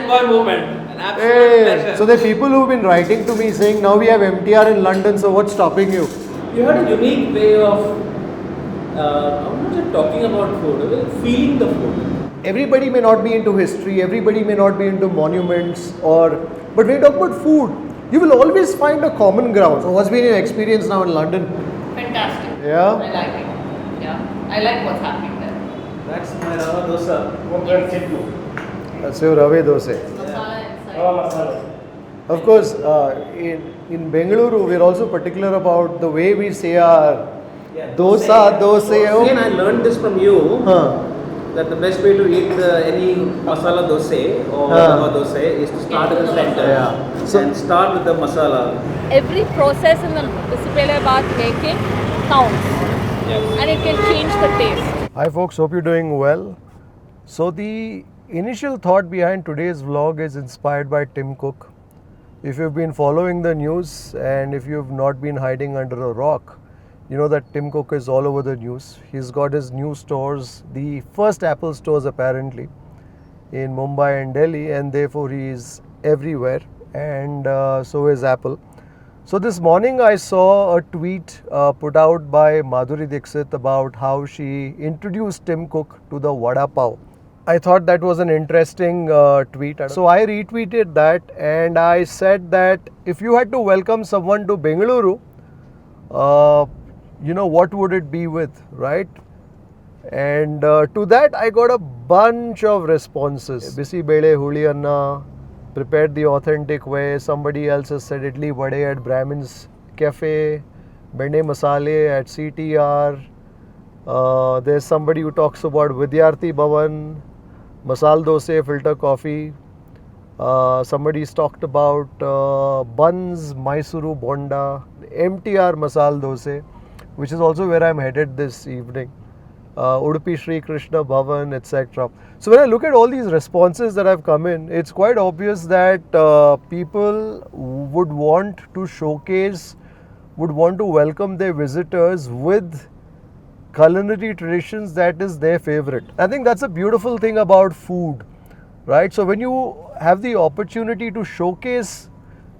fanboy moment. An absolute Hey, pleasure. so there are people who've been writing to me saying now we have MTR in London, so what's stopping you? You had a unique way of, I'm not just talking about food, feeling the food. Everybody may not be into history, everybody may not be into monuments, but when you talk about food, you will always find a common ground. So what's been your experience now in London? Fantastic. Yeah? I like it. Yeah. I like what's happening there. That's my rava dosa. That's your rava dosae. Masala inside. Of course, in Bengaluru, we're also particular about the way we say our dosa, dosae. And I learned this from you. Huh. That the best way to eat any masala dosae or rava dosae is to start at the center. Yeah. So- And start with the masala. Every process in the bisibele bath making counts. Yes. And it can change the taste. Hi folks, hope you're doing well. So the initial thought behind today's vlog is inspired by Tim Cook. If you've been following the news and if you've not been hiding under a rock, you know that Tim Cook is all over the news. He's got his new stores, the first Apple stores apparently, in Mumbai and Delhi, and therefore he is everywhere, and so is Apple. So this morning I saw a tweet put out by Madhuri Dixit about how she introduced Tim Cook to the vada pav. I thought that was an interesting tweet. So I retweeted that and I said that if you had to welcome someone to Bengaluru, what would it be with, right? And to that I got a bunch of responses. Bisi bele huli anna, prepared the authentic way. Somebody else has said idli vade at Brahmin's Cafe, bende masale at CTR. There's somebody who talks about Vidyarthi Bhavan, masala dosae, filter coffee. Somebody's talked about buns, Mysuru bonda, MTR masala dosae, which is also where I'm headed this evening. Udupi Sri Krishna Bhavan, etc. So when I look at all these responses that have come in, it's quite obvious that people would want to showcase, would want to welcome their visitors with culinary traditions that is their favorite. I think that's a beautiful thing about food, right? So when you have the opportunity to showcase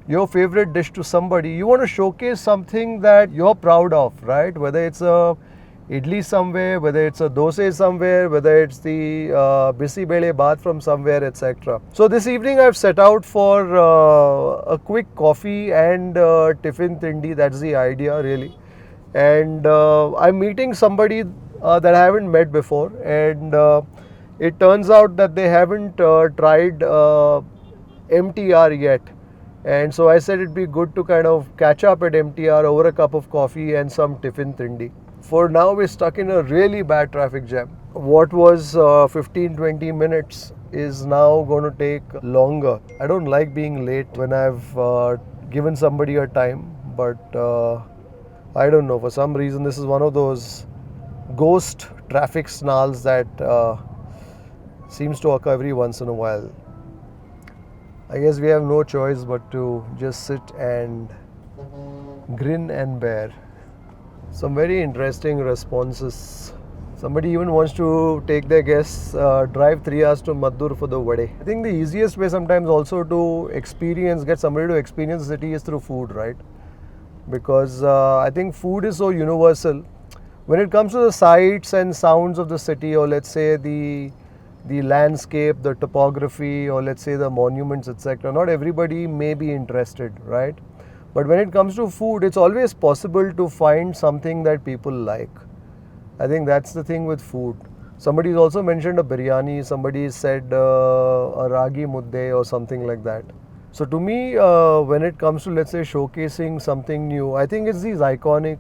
your favorite dish to somebody, you want to showcase something that you're proud of, right? Whether it's a idli somewhere, whether it's a dosae somewhere, whether it's the bisi bele bath from somewhere, etc. So this evening I've set out for a quick coffee and tiffin thindi. That's the idea really. And I'm meeting somebody that I haven't met before, and it turns out that they haven't tried MTR yet. And so I said it'd be good to kind of catch up at MTR over a cup of coffee and some tiffin thindi. For now, we're stuck in a really bad traffic jam. What was 15-20 minutes is now going to take longer. I don't like being late when I've given somebody a time, but I don't know, for some reason this is one of those ghost traffic snarls that seems to occur every once in a while. I guess we have no choice but to just sit and grin and bear. Some very interesting responses. Somebody even wants to take their guests, drive 3 hours to Maddur for the vade. I think the easiest way sometimes also to get somebody to experience the city is through food, right? Because I think food is so universal. When it comes to the sights and sounds of the city, or let's say the landscape, the topography, or let's say the monuments, etc., not everybody may be interested, right? But when it comes to food, it's always possible to find something that people like. I think that's the thing with food. Somebody's also mentioned a biryani, somebody said a ragi mudde or something like that. So to me, when it comes to, let's say, showcasing something new, I think it's these iconic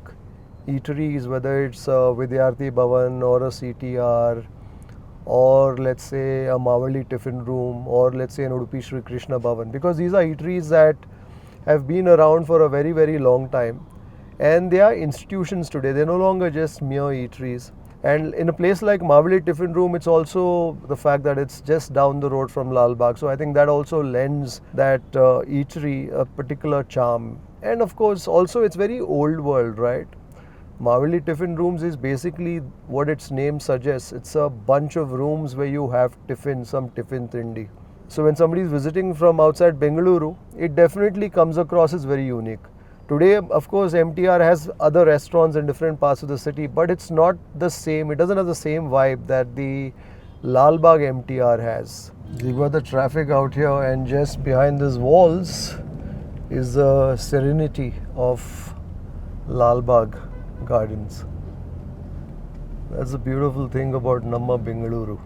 eateries, whether it's Vidyarthi Bhavan or a CTR, or let's say a Mavalli Tiffin Room, or let's say an Udupi Sri Krishna Bhavan, because these are eateries that have been around for a very, very long time, and they are institutions today. They're no longer just mere eateries. And in a place like Mavalli Tiffin Room, it's also the fact that it's just down the road from Lalbagh. So I think that also lends that eatery a particular charm. And of course, also it's very old world, right? Mavalli Tiffin Rooms is basically what its name suggests. It's a bunch of rooms where you have tiffin, some tiffin thindi. So when somebody is visiting from outside Bengaluru, it definitely comes across as very unique. Today, of course, MTR has other restaurants in different parts of the city, but it's not the same. It doesn't have the same vibe that the Lalbagh MTR has. You've got the traffic out here, and just behind these walls is the serenity of Lalbagh Gardens. That's the beautiful thing about Namma Bengaluru.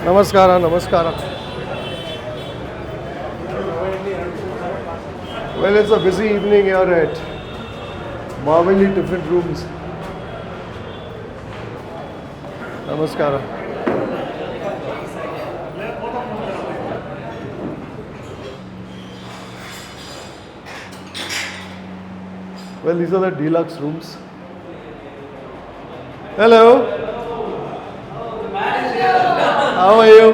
Namaskara, namaskara. Well, it's a busy evening here at Mavalli Tiffin Rooms. Namaskara. Well, these are the deluxe rooms. Hello. How are you?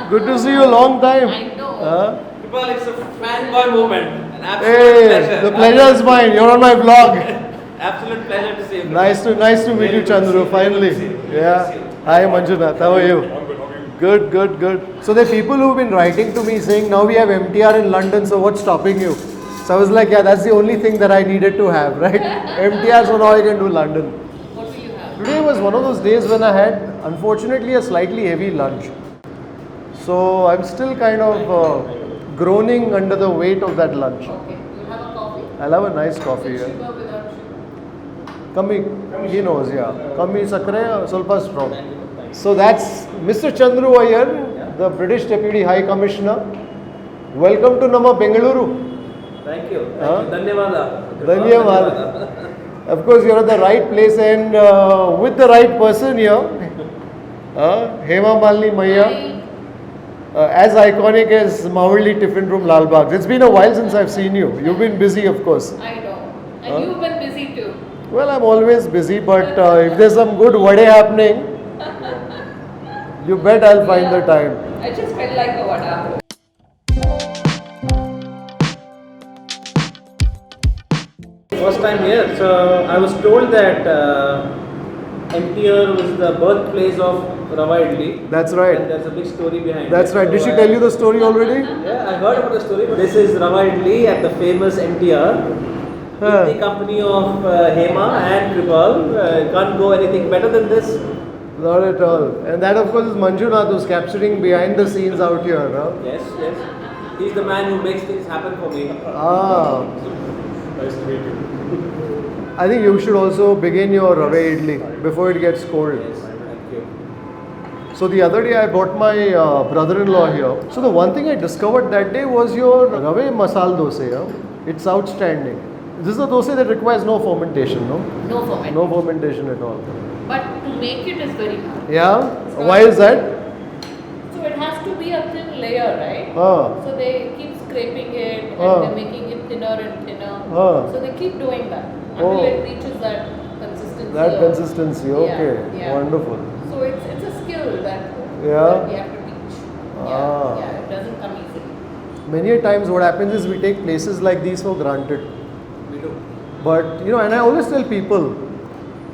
Good to see you. Long time. I know. Kripal, it's a fanboy moment. An absolute Hey, pleasure. the pleasure is mine. You're on my vlog. Absolute pleasure to see you. Nice to meet you, Chandru. Finally. Yeah. Hi, Manjunath. How are you? Good. So there are people who've been writing to me saying, now we have MTR in London, so what's stopping you? So I was like, yeah, that's the only thing that I needed to have, right? MTR, so now I can do London. What will you have? Today was one of those days when I had, unfortunately, a slightly heavy lunch. So I'm still kind of groaning under the weight of that lunch. Okay. You have a coffee? I'll have a nice coffee. With Yeah. sugar, without sugar? Kami, he knows, yeah. Kami sakre, sulpa strong. So that's Mr. Chandru Iyer, the British Deputy High Commissioner. Welcome to Namma Bengaluru. Thank you. Huh? Dhanyawada. Dhanyawad. Of course, you're at the right place and with the right person here. Hema Malini Maiya. As iconic as Mavalli Tiffin Room Lalbagh. It's been a while since I've seen you. You've been busy, of course. I know. And you've been busy too. Well, I'm always busy, but if there's some good vade happening, you bet I'll find the time. I just felt like a vada. First time here, so I was told that MTR was the birthplace of rava idli. That's right. And there's a big story behind That's it. right. Did she tell you the story already? Yeah, I heard about the story. But this is rava idli at the famous MTR. With the company of Hema and Kripal. Can't go anything better than this. Not at all. And that, of course, is Manjunath who's capturing behind the scenes out here. Huh? Yes. He's the man who makes things happen for me. Ah. Nice to meet you. I think you should also begin your rava idli before it gets cold. Yes, thank you. So the other day I brought my brother-in-law here. So the one thing I discovered that day was your rava masala dosae. It's outstanding. This is a dosae that requires no fermentation, no? No ferment. No fermentation at all. But to make it is very hard. Yeah? Why is that? So it has to be a thin layer, right? Ah. So they keep scraping it and they're making it thinner and thinner. Ah. So they keep doing that until it reaches that consistency. That consistency, okay. Yeah. Wonderful. So it's a skill that Yeah. we have to teach. Ah. Yeah, it doesn't come easily. Many a times what happens is we take places like these for granted. We do. But, and I always tell people,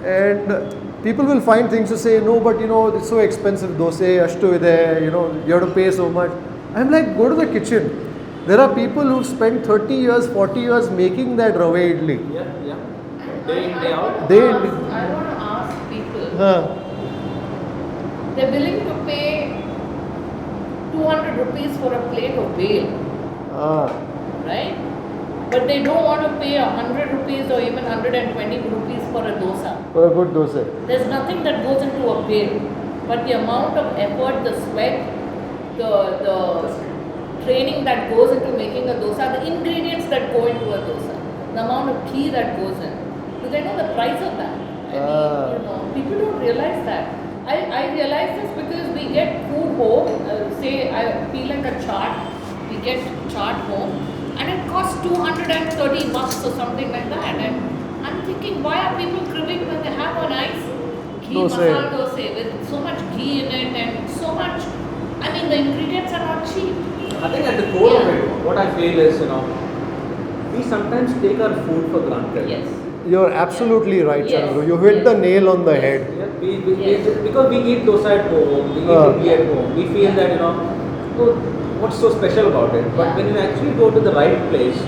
and people will find things to say, no, but it's so expensive, dosae, ashtu ide, you have to pay so much. I'm like, go to the kitchen. There are people who spent 30 years, 40 years making that rava idli. Yeah. Day in, day out. They- I want to ask people, they're willing to pay 200 rupees for a plate of bale, right? But they don't want to pay 100 rupees or even 120 rupees for a dosa. For a good dosae. There's nothing that goes into a bale, but the amount of effort, the sweat, the training that goes into making a dosa, the ingredients that go into a dosa, the amount of ghee that goes in. Do they know the price of that? I mean, people don't realize that. I realize this because we get food home, say I feel like a chaat, we get chaat home, and it costs $230 or something like that. And I'm thinking, why are people cribbing when they have a nice ghee Dosae. masala dosae with so much ghee in it and so much? I mean, the ingredients are not cheap. I think at the core of it, what I feel is, we sometimes take our food for granted. Yes. You're absolutely right, Yes. Chandru. You hit the nail on the head. Yeah, we, Yes. because we eat dosa at home, we eat idli at home, we feel that, oh, what's so special about it? But Yeah. when you actually go to the right place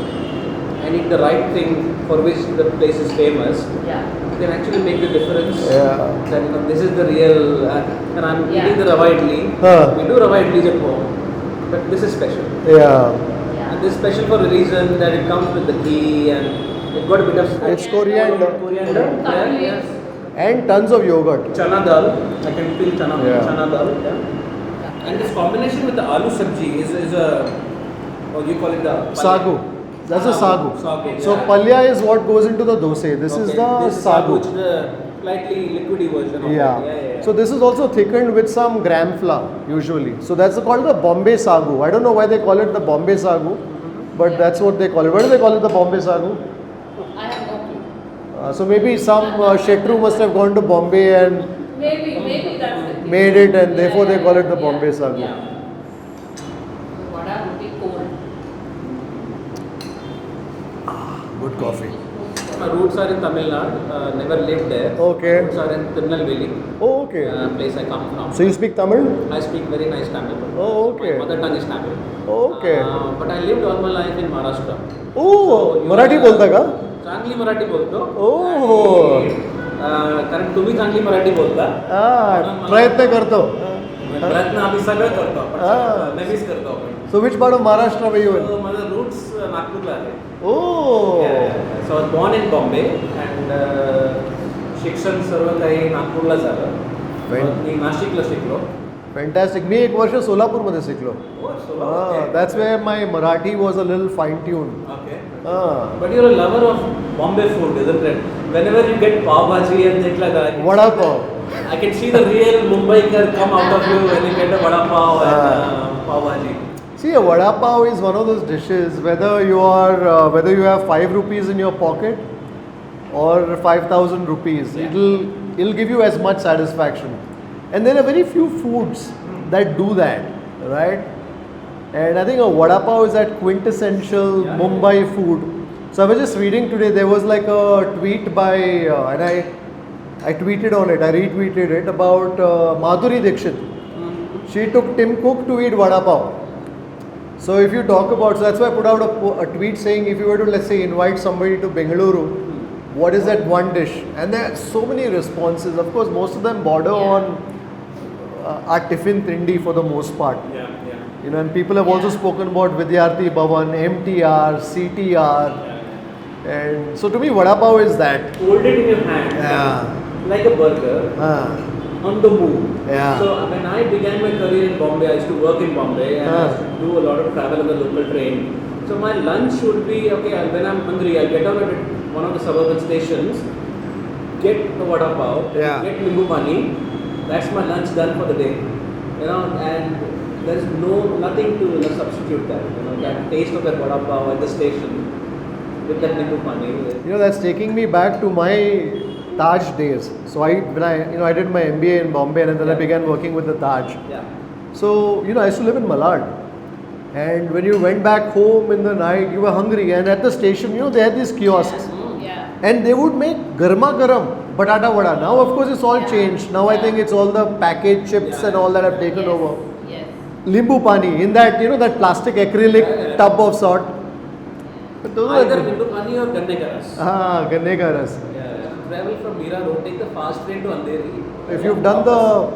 and eat the right thing for which the place is famous, Yeah. you can actually make the difference. Yeah. That this is the real, and I'm Yeah. eating the rava idli. Huh. We do rava idlis at home, but this is special. Yeah. And this is special for a reason that it comes with the ghee and it got a bit of It's coriander. Coriander. Yeah, Curry. yes. And tons of yogurt. Chana dal. I can feel chana. Yeah. Chana dal. Yeah. And this combination with the aloo sabji is a, or you call it the palya. Sagu. That's a sagu. Sagu. So yeah. palya is what goes into the dosae. This is Okay. the This is sagu. which is the slightly liquidy version of Yeah. it. Yeah. So this is also thickened with some gram flour usually. So that's called the Bombay Sagu. I don't know why they call it the Bombay Sagu, but that's what they call it. Why do they call it the Bombay Sagu? I have no clue. So maybe some Shetru must have gone to Bombay and Maybe that's the thing. made it, and therefore they call it the Bombay Sagu. Yeah. Vada would be cold. Good coffee. My roots are in Tamil Nadu. Never lived there. Okay. Roots are in Tirunelveli, Oh, okay. place I come from. So you speak Tamil? I speak very nice Tamil. Oh, okay. My mother tongue is Tamil. Okay. But I lived all my life in Maharashtra. Oh, you Marathi are- बोलता का? चांगली मराठी बोलतो. Oh. कारण तुम्ही चांगली मराठी बोलता. प्रयत्न करतो. प्रयत्न आम्ही सगळं करतो. Ah. नेहमीच करतो आपण. So which part of Maharashtra were you in? So, माझं roots नागपूरला आहे. Oh. So I was born in Bombay and शिक्षण सर्व काही नागपूरला झालं. When- मी नाशिकला शिकलो. Fantastic. मी एक वर्ष सोलापूरमध्ये शिकलो. Oh, so okay. That's where my Marathi was a little fine-tuned. Okay. Ah. But you're a lover of Bombay food, isn't it? Whenever you get pav bhaji and things like that, Vada pav. I can see the real Mumbaikar come out of you when you get a vada pav and pav bhaji. See, a vada pav is one of those dishes, whether you have 5 rupees in your pocket or 5,000 rupees, it'll give you as much satisfaction. And there are very few foods that do that, right? And I think a vada pav is that quintessential Mumbai food. So I was just reading today, there was like a tweet by, and I tweeted on it, I retweeted it about Madhuri Dixit. She took Tim Cook to eat vada pav. So if you talk about, so that's why I put out a tweet saying if you were to, let's say, invite somebody to Bengaluru, what is that one dish? And there are so many responses. Of course, most of them border on our tiffin thindi for the most part. Yeah. You know, and people have also spoken about Vidyarthi Bhavan, MTR, CTR. And so to me, vada pav is that. Hold it in your hand, Yeah. like a burger, on the move. Yeah. So when I began my career in Bombay, I used to work in Bombay and I used to do a lot of travel on the local train. So my lunch would be, okay, when I'm hungry, I'll get on at one of the suburban stations, get a vada pav, Yeah. get nimbu pani. That's my lunch done for the day. And there's nothing to substitute that. That taste of that vada pav at the station with that nimbu pani. You know, that's taking me back to my Taj days. So I did my MBA in Bombay and then I began working with the Taj. Yeah. So, I used to live in Malad. And when you went back home in the night, you were hungry. And at the station, they had these kiosks. Yeah. And they would make garma garam batata vada. Now, of course, it's all changed. Now, I think it's all the packaged chips and all that have taken over. Yes. Limbu pani in that, that plastic acrylic tub of sort. But those are Either good. nimbu pani or ganne ka ras. Ganne ka ras. Travel from Mira Road, take the fast train to Andheri. If you've done the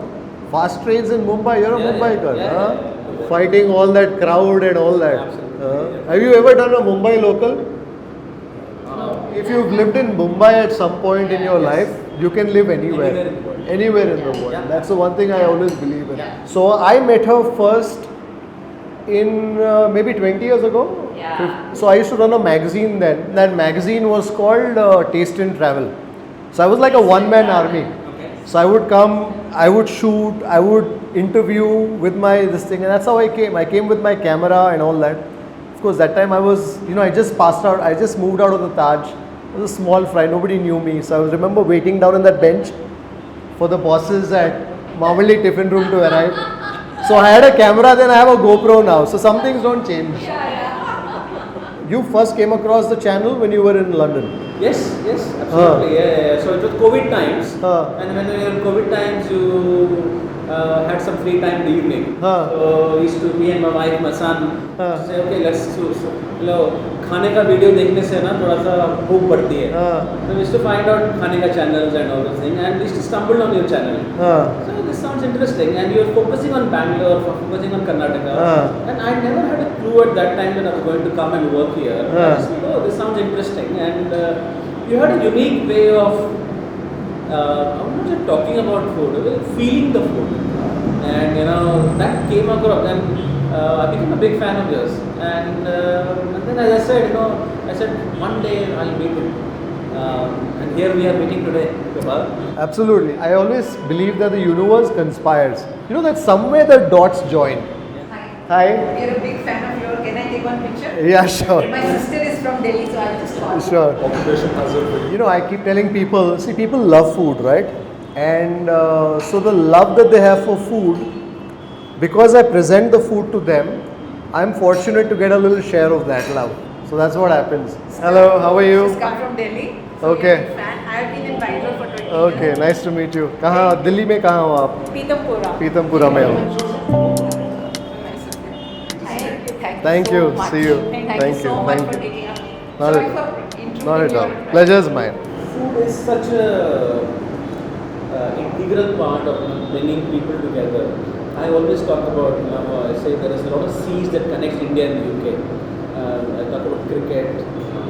fast trains in Mumbai, you're a Yeah, Mumbaiker. yeah, huh? yeah. Fighting all that crowd and all that. Absolutely, yeah. Have you ever done a Mumbai local? If you've lived in Mumbai at some point in your life, you can live anywhere. Anywhere in the world. Anywhere in the world. Yeah. That's the one thing I always believe in. Yeah. So I met her first in maybe 20 years ago. Yeah. So I used to run a magazine then. That magazine was called Taste and Travel. So I was like a one-man army. Okay. So I would come, I would shoot, I would interview with this thing, and that's how I came. I came with my camera and all that. course, that time I was, I just passed out, I just moved out of the Taj. I was a small fry, nobody knew me. So I remember waiting down on that bench for the bosses at Mavalli Tiffin Room to arrive. So I had a camera, then I have a GoPro now. So some things don't change. You first came across the channel when you were in London. Yes, absolutely. Yeah. So it was COVID times, and when we were in COVID times, you had some free time in the evening. So we used to, me and my wife, my son, say, okay, let's खाने का video देखने से ना थोड़ा सा भूख बढ़ती है. So we used to find out खाने का channels and all those things, and we used to stumble on your channel. So this sounds interesting, and you're focusing on Bangalore, focusing on Karnataka, and I never had a clue at that time that I was going to come and work here. I just thought, oh, this sounds interesting, and you had a unique way of I'm not just talking about food, feeling the food, and that came across, and I became a big fan of yours, and then as I said, I said one day I'll meet him, and here we are meeting today, Kripal. Absolutely. I always believe that the universe conspires. That somewhere the dots join. Hi. We're a big fan of yours. Can I take one picture? Yeah, sure. My sister is from Delhi, so I'll just call. Sure. I keep telling people, see, people love food, right? And so the love that they have for food, because I present the food to them, I'm fortunate to get a little share of that love. So that's what happens. Hello, how are you? She's come from Delhi. So Okay. we're a big fan. I've been in Bangalore for 20 years. Okay, nice to meet you. कहाँ दिल्ली में कहाँ हो आप? Pitampura. Pitampura में हो. Thank you. So much. See you. Thank Thank you so you. much Thank for you. taking up. Not Sorry at all. for intruding Not at your all. privacy. Pleasure's mine. Food is such a integral part of bringing people together. I always talk about, I say there is a lot of seas that connect India and the UK. I talk about cricket,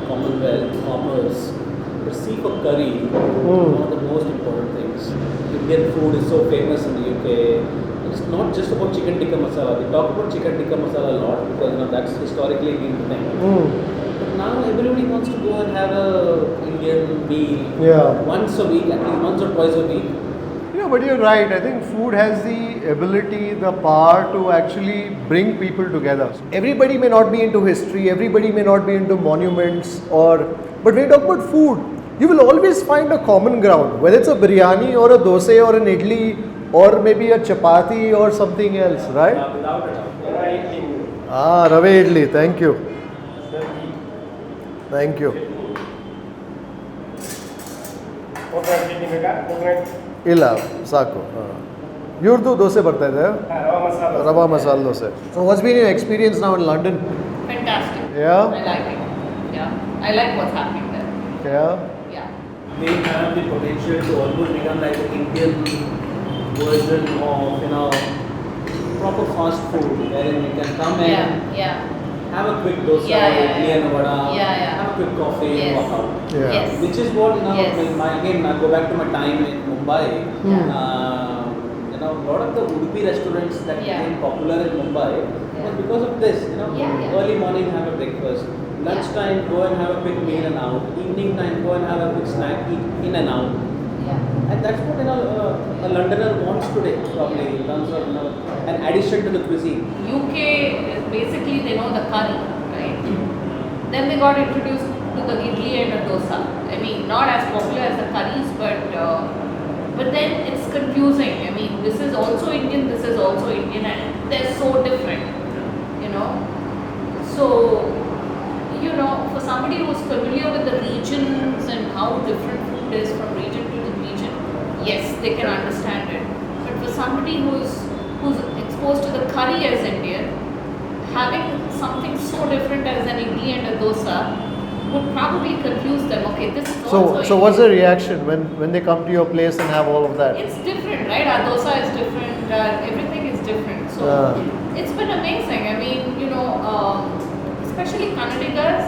Commonwealth, commerce. But see for curry, one of the most important things. Indian food is so famous in the UK. It's not just about chicken tikka masala. We talk about chicken tikka masala a lot because that's historically been the thing. But now everybody wants to go and have a Indian meal once a week, at least once or twice a week. But you're right. I think food has the ability, the power to actually bring people together. Everybody may not be into history, everybody may not be into monuments, but when you talk about food, you will always find a common ground, whether it's a biryani or a dosae or an idli or maybe a chapati or something else, right? Without a doubt. Rava idli, thank you. Thank you. ಇಲ್ಲ ಸಾಕು ಇವ್ರದ್ದು ದೋಸೆ ಬರ್ತಾ ಇದೆ rava masala dosa so what's been your experience now in London Fantastic. Yeah? I like it. Yeah. I like what's happening there. Yeah. They have the potential to almost become like an Indian version of proper fast food wherein you can come and have a quick dosa, idli and vada, have a quick coffee and walk out. Yes. Which is what, Yes. again, I go back to my time in Mumbai. A lot of the Udupi restaurants that became popular in Mumbai was because of this. Early morning have a breakfast, lunchtime go and have a quick meal and out, evening time go and have a quick snack, eat in and out. And that's what a Londoner wants today, probably in terms of an addition to the cuisine. UK is basically they know the curry, right? Then they got introduced to the idli and the dosa. I mean, not as popular as the curries, but then it's confusing. I mean, this is also Indian, this is also Indian, and they're so different, So, for somebody who's familiar with the regions and how different food is from region to region, yes, they can understand it. But for somebody who's exposed to the curry as Indian, having something so different as an idli and a dosa would probably confuse them. Okay, this is also So what's the Indian. reaction when they come to your place and have all of that? It's different, right? Our dosa is different. Everything is different. So it's been amazing. I mean, especially Kannadigas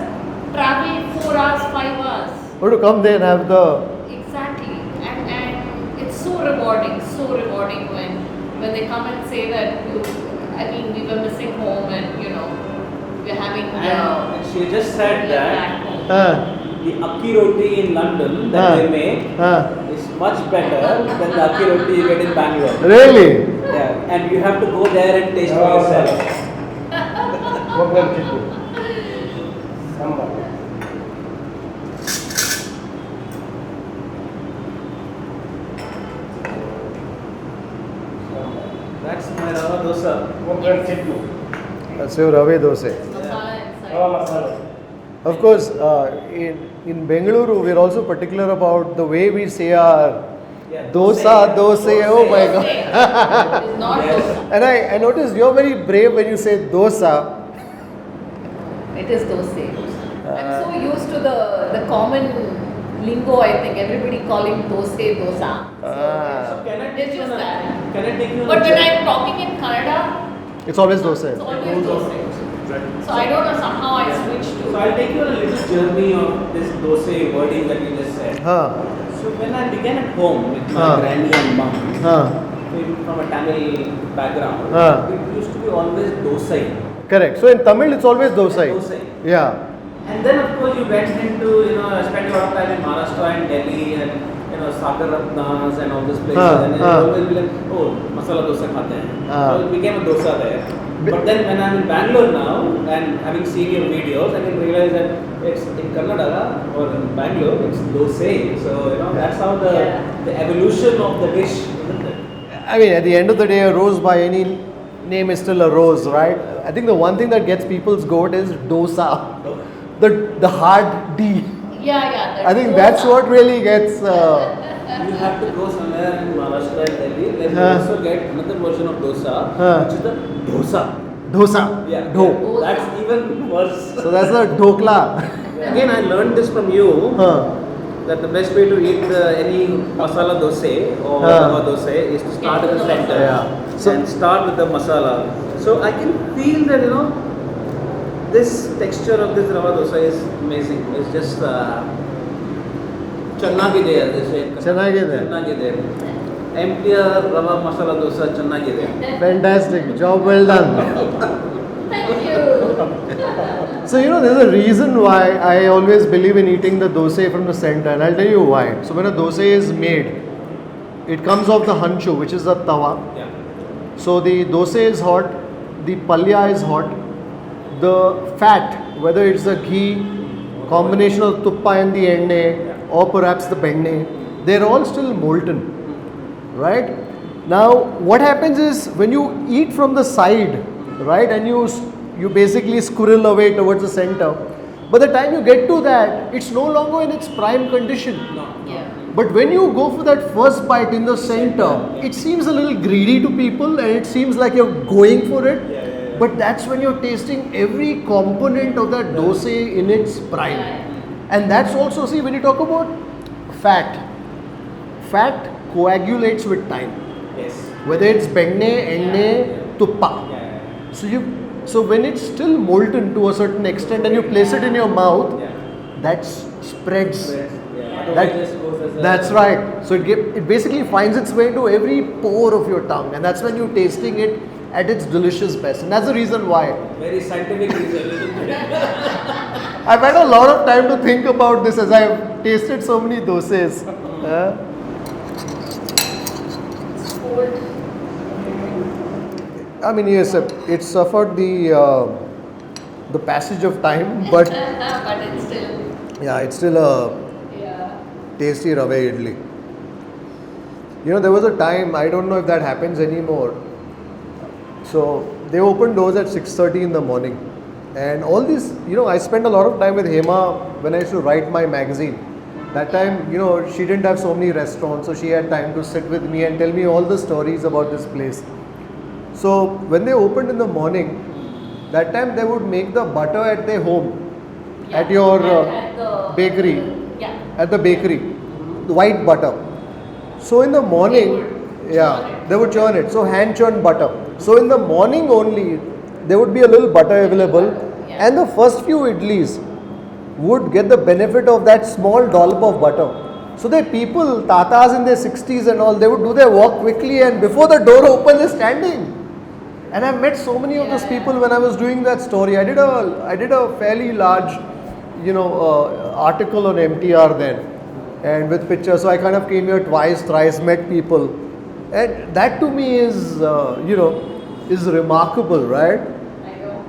travel 4 hours, 5 hours. Or to come there and have the Exactly, and it's so rewarding when they come and say that we were missing home and we're having. And she just said that back home. the akki roti in London that they make is much better than the akki roti you get in Bangalore. Really? Yeah, and you have to go there and taste for yourself. That's my rava dosa. That's your rave dosa. Masala inside. Of course, in Bengaluru, we're also particular about the way we say our Yeah, dosa, dosae. Oh my God. It's not Yes. dosa. And I noticed you're very brave when you say dosa. It is dosae. I'm so used to the common lingo, I think. Everybody calling dosae, dosa. So can I It's take you just on a, that. can I take you on But a when journey? I'm talking in Kannada, It's always dosa. it's always dosae. So I don't know, somehow I switched to. So I'll take you on a little journey of this dosa wording that you just said. Huh. So when I began at home with my Huh. granny and mom, Huh. from a Tamil background, Huh. it used to be always dosai. Correct. So in Tamil, it's always dosai. Dosai. Yeah. And then of course you went into, spent a lot of time in Maharashtra and Delhi and, Sagar Ratnas and all these places. And then you always be like, oh, masala dosa khate hain. So it became a dosa there. But then when I'm in Bangalore now and having seen your videos, I can realize that it's in Karnataka or in Bangalore, it's dosae. So, that's how the evolution of the dish, isn't it? I mean, at the end of the day, a rose by any name is still a rose, right? I think the one thing that gets people's goat is dosa. The hard D. Yeah. I think that's what really gets. You have to go somewhere in Maharashtra and Delhi, then you also get another version of dosa, which is the dosa. Dosa. Yeah, Do. that's even worse. So that's the dokla. Again, I learned this from you. That the best way to eat any masala dosa or rava dosa is to start at the center and start with the masala. So I can feel that this texture of this rava dosa is amazing. It's just channagide, they say. Channagide. Emptier rava masala dosa channagide. Fantastic. Job well done. Thank you. So there's a reason why I always believe in eating the dosa from the center, and I'll tell you why. So when a dosa is made, it comes off the hanchu, which is the tawa. Yeah. So the dosa is hot, the palya is hot, the fat, whether it's the ghee, combination of tuppa and the enne, or perhaps the benne, they're all still molten, right? Now, what happens is when you eat from the side, right, and you basically squirrel away towards the center, by the time you get to that, it's no longer in its prime condition. Yeah. But when you go for that first bite in the center, it seems a little greedy to people and it seems like you're going for it. But that's when you're tasting every component of that dosa in its prime. And that's also, see, when you talk about fat coagulates with time. Yes. Whether it's benne, enne, tuppa. So when it's still molten to a certain extent and you place it in your mouth, that spreads. That's right. So it basically finds its way into every pore of your tongue, and that's when you're tasting it at its delicious best. And that's the reason why. Very scientific reason. I've had a lot of time to think about this as I've tasted so many dosas. It's cold. I mean, yes, it suffered the passage of time, but But it's still. yeah, it's still a tasty rava idli. There was a time, I don't know if that happens anymore. So they opened doors at 6:30 in the morning, and all this, I spent a lot of time with Hema when I used to write my magazine. That time, she didn't have so many restaurants, so she had time to sit with me and tell me all the stories about this place. So when they opened in the morning, that time they would make the butter at their home, at your At the bakery, Yeah. at the bakery, the white butter. So in the morning, they would churn it. So hand churned butter. So in the morning only, there would be a little butter available, and the first few idlis would get the benefit of that small dollop of butter. So the people, tatas in their 60s and all, they would do their work quickly, and before the door opens, they're standing. And I've met so many of those people when I was doing that story. I did a fairly large, article on MTR then, and with pictures. So I kind of came here twice, thrice, met people, and that to me is, is remarkable, right? I know.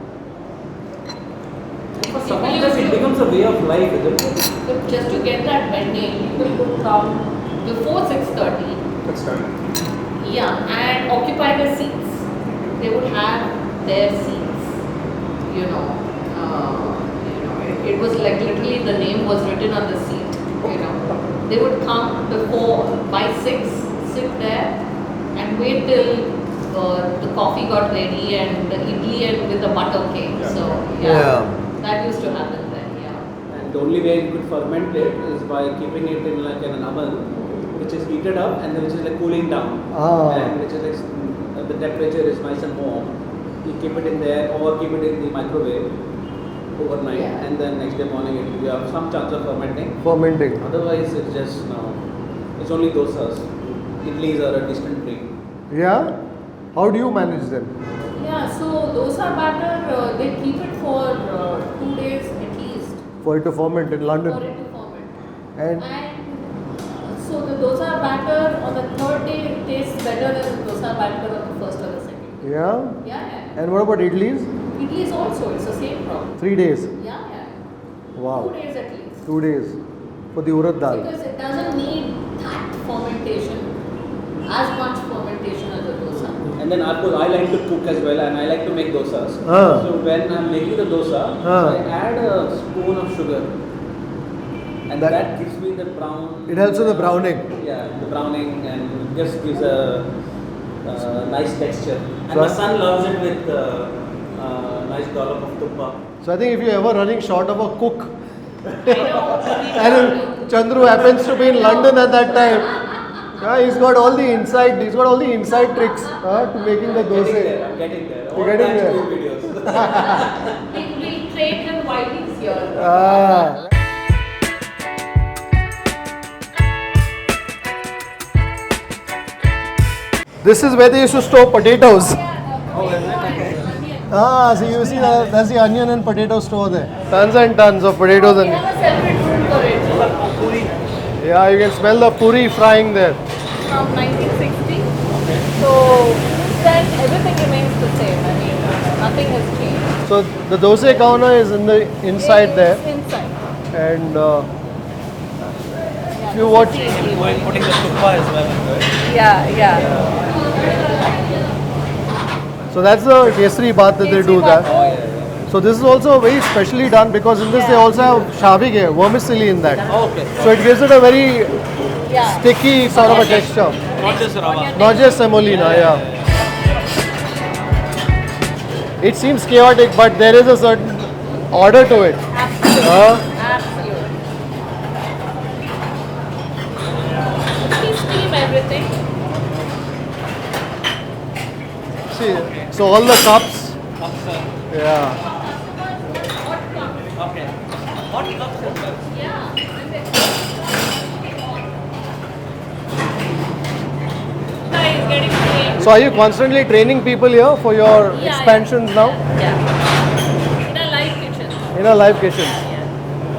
For some of the it becomes a way of life, isn't it? But just to get that bending, people would come before 6:30. That's done. Yeah, and occupy the seats. They would have their seats. You know, it was like literally the name was written on the seat. You know, they would come by 6, sit there, and wait till the coffee got ready and the idli and with the butter cake. Yeah. So Yeah. that used to happen then. Yeah. And the only way you could ferment it is by keeping it in like an oven, which is heated up and then which is like cooling down. Ah. And which is like the temperature is nice and warm. You keep it in there or keep it in the microwave overnight, Yeah. and then next day morning you have some chance of fermenting. Fermenting. Otherwise, it's just it's only dosas. Idlis are a distant breed. Yeah? How do you manage them? Yeah, so dosa batter, they keep it for 2 days at least For it to ferment in for London. it to ferment. And So the dosa batter on the 3rd day tastes better than the dosa batter on the 1st or the 2nd. yeah? Yeah. And what about idlis? Idlis also, it's the same problem. 3 days. Yeah. Wow. 2 days at least. 2 days for the urad dal. Because it doesn't need that fermentation, as much fermentation as a dosa. And then I like to cook as well, and I like to make dosas. Ah. So when I'm making the dosa, Ah. I add a spoon of sugar, and That- that gives me the brown. It helps with the browning. Yeah, the browning, and just gives a nice texture. And So my I- son loves it with nice dollop of tuppa. So I think if you're ever running short of a cook, I know. and if Chandru happens to be in London at that time, yeah, he's got all the inside tricks to making the dosa. I'm getting there. You're getting there. Videos. We trained in Whitey's here. Ah. This is where they used to store potatoes. Ah, so you see that's the onion and potato store there. Tons and tons of potatoes We and have a separate room for it yeah, you can smell the puri frying there. from 1960. So since then, everything remains the same. I mean, nothing has changed. So the dosa counter is in the inside there, It's inside. and Yeah, if you watch, Putting the tuppa as well. Yeah. so that's the kesari bath that they do Kesari bath. there. So this is also very specially done because in this they also have shavik here, vermicelli in that. Okay. So it gives it a very Yeah. sticky sort of a texture. Not just rava. Not just semolina, yeah. It seems chaotic, but there is a certain order to it. Absolutely. Absolutely. We steam everything. See, so all the cups, yeah. Okay. Hot cups as well. Yeah. Guys, getting trained. So are you constantly training people here for your Yeah, expansions now Yeah. In a live kitchen. in a live kitchen?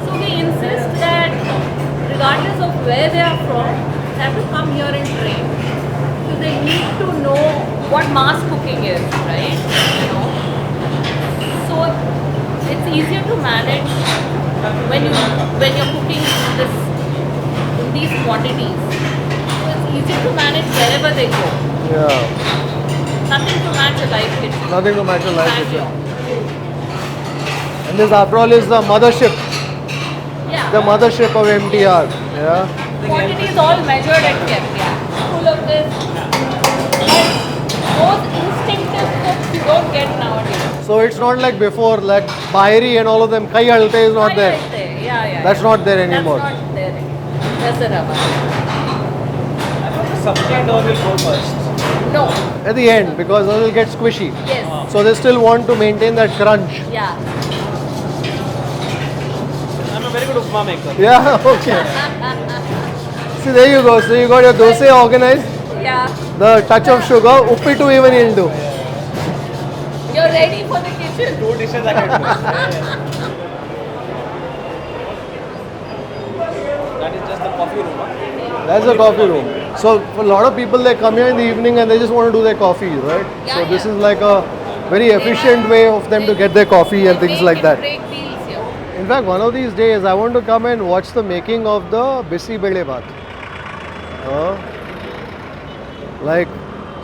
So we insist that regardless of where they are from, they have to come here and train. So they need to know what mass cooking is, right? You know. So it's easier to manage when you're cooking these quantities. So it's easier to manage wherever they go. Yeah, Nothing to match a live kitchen. nothing to match a live Stand kitchen. here. And this after all is the mothership, Yeah. the mothership of MTR. Yeah. Quantity is all measured and kept, yeah. Full of this. And those instinctive cooks you don't get nowadays. So it's not like before, like Bahiri and all of them. Kai halte is not there. Yeah. That's not there anymore. That's not there anymore. That's the rava. Sabji dough will go first. No. At the end, because it will get squishy. Yes. So they still want to maintain that crunch. Yeah. I'm a very good upma maker. Yeah, okay. See, there you go. So you got your dosa organized. Yeah. The touch of sugar, uppitu even he'll do. You're ready for the kitchen. 2 dishes I can do. That is just the coffee room. Huh? That's the coffee room. So for a lot of people, they come here in the evening and they just want to do their coffee, right? Yeah, So this yeah. is like a very efficient way of them to get their coffee and things like that. Break deals here. In fact, one of these days, I want to come and watch the making of the bisi bele baat. Like,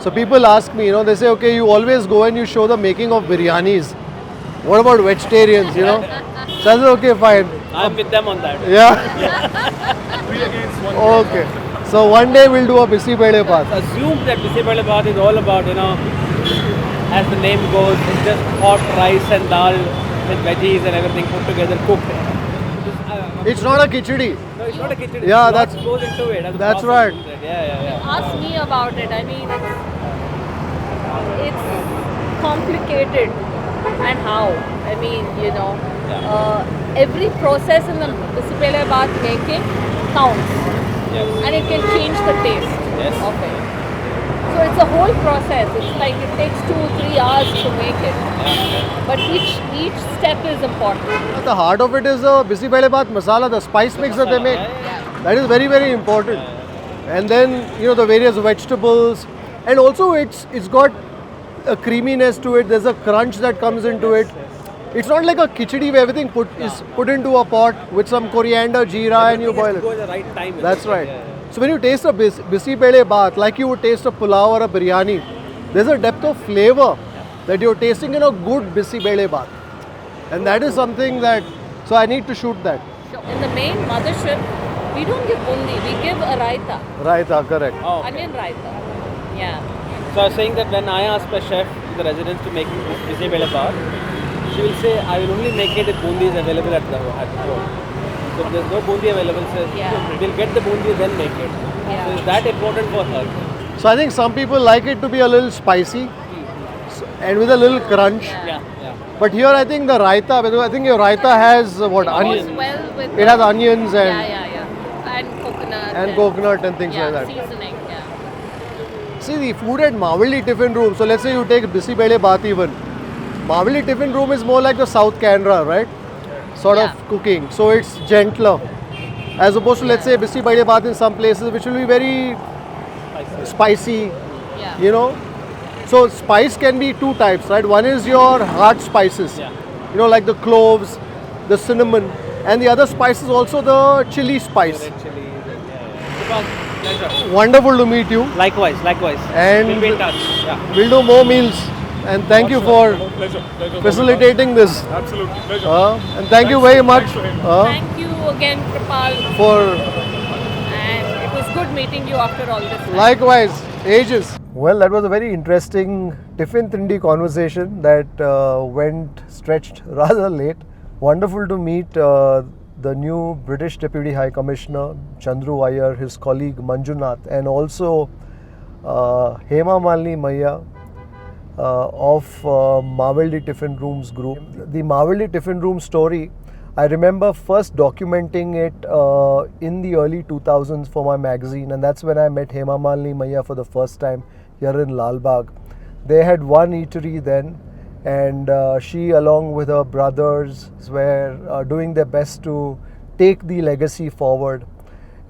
so people ask me, they say, okay, you always go and you show the making of biryanis. What about vegetarians, So I said, okay, fine. I'm with them on that. Yeah. Okay. So one day we'll do a bisi bele baat. Assume that bisi bele baat is all about, as the name goes, it's just hot rice and dal with veggies and everything put together, cooked. It's not a khichdi. No, it's not a kitchen. Yeah, Lots goes into it. that's right. Yeah. Ask me about it. I mean, it's complicated. And how? I mean, every process in the bisi bele baat making counts. Yes. And it can change the taste Yes. of it. So it's a whole process. It's like it takes 2-3 hours to make it. But each step is important. The heart of it is the bisi bele baat masala, the spice mix that they make. That is very, very important. And then, the various vegetables. And also it's got a creaminess to it. There's a crunch that comes into it. It's not like a khichdi where everything is put into a pot with some coriander, jeera, and you boil it. Go at the right time. That's right. So when you taste a bisi bele baat, like you would taste a pulao or a biryani, there's a depth of flavor that you're tasting in a good bisi bele baat. And that is something that, so I need to shoot that. In the main mothership, we don't give bundi, we give a raita. Raita, correct. Oh, okay. Onion raita. Yeah. So I was saying that when I ask my chef in the residence to make bisi bele baat, she will say, I will only make it if bundi is available at home. So if there's no bundi available, we'll get the bundi then make it. Yeah. So is that important for her? So I think some people like it to be a little spicy and with a little crunch. Yeah. But here I think the raita, because I think your raita has what? Goes Onion. well with It has onions and and coconut. and coconut and things like that. Seasoning, See, the food at Mavalli Tiffin Room, so let's say you take bisi bele baat even. Mavalli Tiffin Room is more like the South Canara, right? Sort of cooking. So it's gentler. As opposed to, let's say, bisi bele baat in some places, which will be very spicy, Yeah. So spice can be two types, right? One is your hard spices, like the cloves, the cinnamon, and the other spice is also the chili spice. Red chili. Pleasure. Wonderful to meet you. Likewise. And we'll be in touch. Yeah. We'll do more meals. And thank you for Pleasure. facilitating this. Absolutely. Pleasure. And thank you very much Thank you again, Kripal. And it was good meeting you after all this time. Likewise, ages. Well, that was a very interesting tiffin thindi conversation that stretched rather late. Wonderful to meet the new British Deputy High Commissioner, Chandru, Iyer, his colleague Manjunath, and also hema, malini, maiya of Mavalli Tiffin Rooms group. The Mavalli Tiffin Room story, I remember first documenting it in the early 2000s for my magazine, and that's when I met Hema Malini Maiya for the first time here in Lalbagh. They had one eatery then, and she along with her brothers were doing their best to take the legacy forward.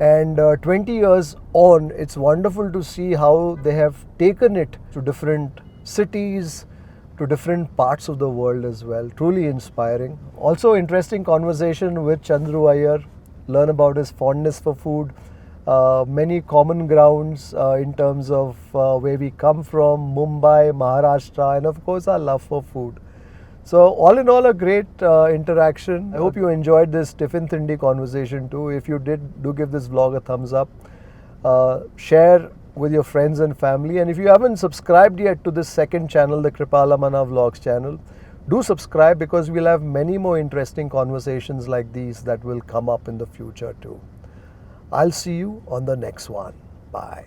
And 20 years on, it's wonderful to see how they have taken it to different cities, to different parts of the world as well. Truly inspiring. Also interesting conversation with Chandru Iyer, learn about his fondness for food, many common grounds in terms of where we come from, Mumbai, Maharashtra, and of course our love for food. So all in all, a great interaction. I hope you enjoyed this tiffin thindi conversation too. If you did, do give this vlog a thumbs up. Share with your friends and family, and if you haven't subscribed yet to this second channel, the Kripal Amanna Vlogs channel, do subscribe because we'll have many more interesting conversations like these that will come up in the future too. I'll see you on the next one. Bye.